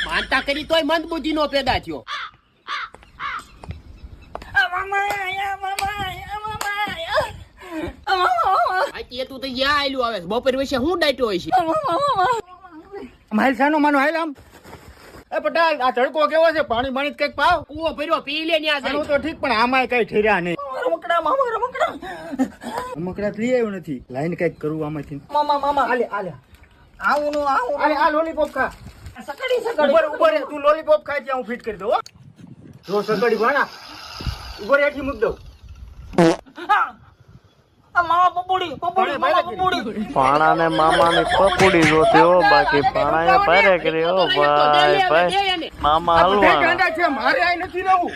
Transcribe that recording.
માનતા કરી તોય મંદ બુદ્ધિ નો પેદા થયો. તું તો યા આયલું આવે બપોર વિશે હું ડાયટો હોય છે. માહિલ સાનો માનો હાલ આમ. એ પટેલ આ તડકો કેવો છે? પાણી પાણી કઈક પાવ. કૂવો ભર્યો પી લે ન્યા જાય. તો ઠીક પણ આમાંય કઈ ઠેર્યા નહીં. રમકડા લઈ આવ્યો નથી. લાઈન કઈક કરવું આમાંથી. મામા આલે આવું આલે આ લોલીપોપ ખા. ઉપર તું લોલીપોપ ખાય ત્યાં હું ફિટ કરી દઉં. જો સગડી ભાણા ઉપર એઠી મૂક દઉં. પાણા ને મામા ની પપુડી જોતી હો, બાકી પાણા ભારે કરી હો ભાઈ. મામા હલવા મારે આ નથી રહું.